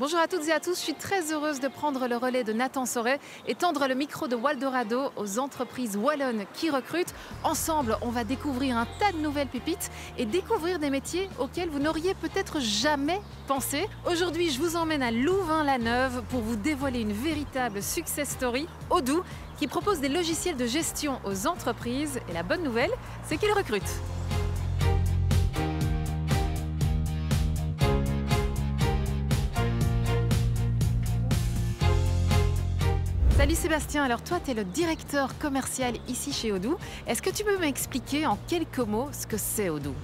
Bonjour à toutes et à tous, je suis très heureuse de prendre le relais de Nathan Sauret et tendre le micro de Waldorado aux entreprises wallonnes qui recrutent. Ensemble, on va découvrir un tas de nouvelles pépites et découvrir des métiers auxquels vous n'auriez peut-être jamais pensé. Aujourd'hui, je vous emmène à Louvain-la-Neuve pour vous dévoiler une véritable success story, Odoo, qui propose des logiciels de gestion aux entreprises. Et la bonne nouvelle, c'est qu'ils recrutent. Salut Sébastien, alors toi tu es le directeur commercial ici chez Odoo. Est-ce que tu peux m'expliquer en quelques mots ce que c'est Odoo?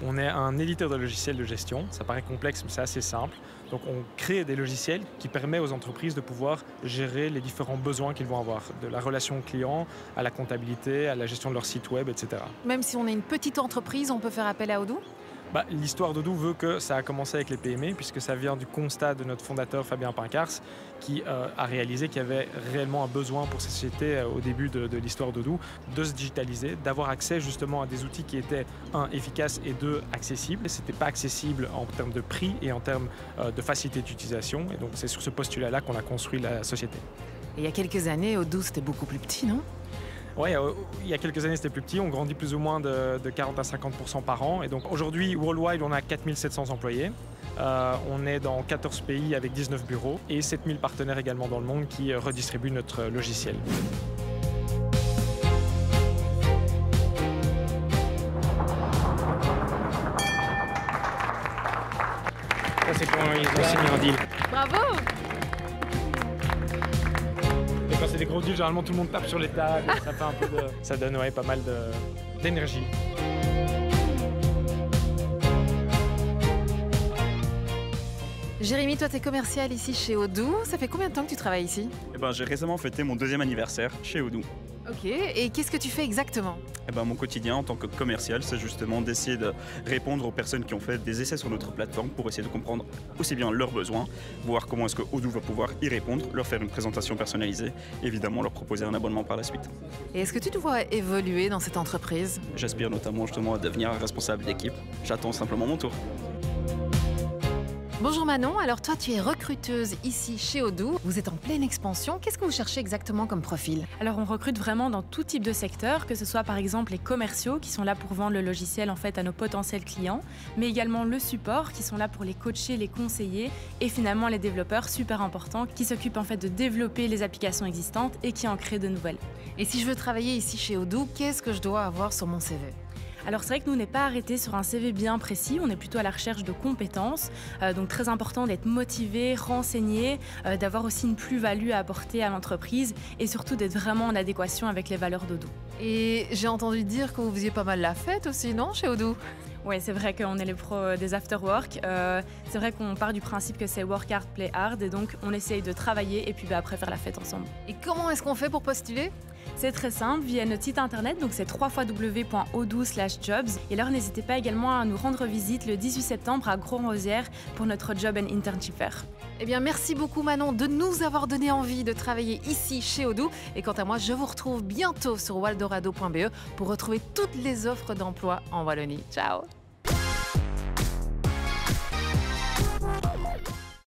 On est un éditeur de logiciels de gestion, ça paraît complexe mais c'est assez simple. Donc on crée des logiciels qui permettent aux entreprises de pouvoir gérer les différents besoins qu'ils vont avoir, de la relation client à la comptabilité, à la gestion de leur site web, etc. Même si on est une petite entreprise, on peut faire appel à Odoo? L'histoire d'Odoo veut que ça a commencé avec les PME, puisque ça vient du constat de notre fondateur Fabien Pincars, qui a réalisé qu'il y avait réellement un besoin pour ces sociétés au début de l'histoire d'Odoo, de se digitaliser, d'avoir accès justement à des outils qui étaient, un, efficaces et deux, accessibles. Ce n'était pas accessible en termes de prix et en termes de facilité d'utilisation. Et donc c'est sur ce postulat-là qu'on a construit la société. Et il y a quelques années, Odoo c'était beaucoup plus petit, non? Oui, il y a quelques années, c'était plus petit. On grandit plus ou moins de 40 à 50% par an. Et donc aujourd'hui, worldwide, on a 4700 employés. On est dans 14 pays avec 19 bureaux et 7000 partenaires également dans le monde qui redistribuent notre logiciel. Ça, c'est quand ils ont signé un deal. Bravo! Quand c'est des gros deals, généralement tout le monde tape sur les tables, ça fait un peu de... Ça donne pas mal d'énergie. Jérémy, toi tu es commercial ici chez Odoo. Ça fait combien de temps que tu travailles ici? J'ai récemment fêté mon 2e anniversaire chez Odoo. Ok, et qu'est-ce que tu fais exactement? Mon quotidien en tant que commercial, c'est justement d'essayer de répondre aux personnes qui ont fait des essais sur notre plateforme pour essayer de comprendre aussi bien leurs besoins, voir comment est-ce que Odoo va pouvoir y répondre, leur faire une présentation personnalisée, évidemment leur proposer un abonnement par la suite. Et est-ce que tu te vois évoluer dans cette entreprise? J'aspire notamment justement à devenir un responsable d'équipe. J'attends simplement mon tour. Bonjour Manon, alors toi tu es recruteuse ici chez Odoo. Vous êtes en pleine expansion, qu'est-ce que vous cherchez exactement comme profil? Alors on recrute vraiment dans tout type de secteur, que ce soit par exemple les commerciaux qui sont là pour vendre le logiciel en fait à nos potentiels clients, mais également le support qui sont là pour les coacher, les conseiller, et finalement les développeurs super importants qui s'occupent en fait de développer les applications existantes et qui en créent de nouvelles. Et si je veux travailler ici chez Odoo, qu'est-ce que je dois avoir sur mon CV? Alors c'est vrai que nous, on n'est pas arrêté sur un CV bien précis, on est plutôt à la recherche de compétences, donc très important d'être motivé, renseigné, d'avoir aussi une plus-value à apporter à l'entreprise et surtout d'être vraiment en adéquation avec les valeurs d'Odoo. Et j'ai entendu dire que vous faisiez pas mal la fête aussi, non, chez Odoo? Oui, c'est vrai qu'on est les pros des after-work. C'est vrai qu'on part du principe que c'est work hard, play hard, et donc on essaye de travailler et puis après faire la fête ensemble. Et comment est-ce qu'on fait pour postuler? C'est très simple, via notre site internet, donc c'est www.odoo/jobs. Et alors n'hésitez pas également à nous rendre visite le 18 septembre à Gros-Rosières pour notre Job and Internship Fair. Eh bien merci beaucoup Manon de nous avoir donné envie de travailler ici chez Odoo. Et quant à moi, je vous retrouve bientôt sur waldorado.be pour retrouver toutes les offres d'emploi en Wallonie. Ciao!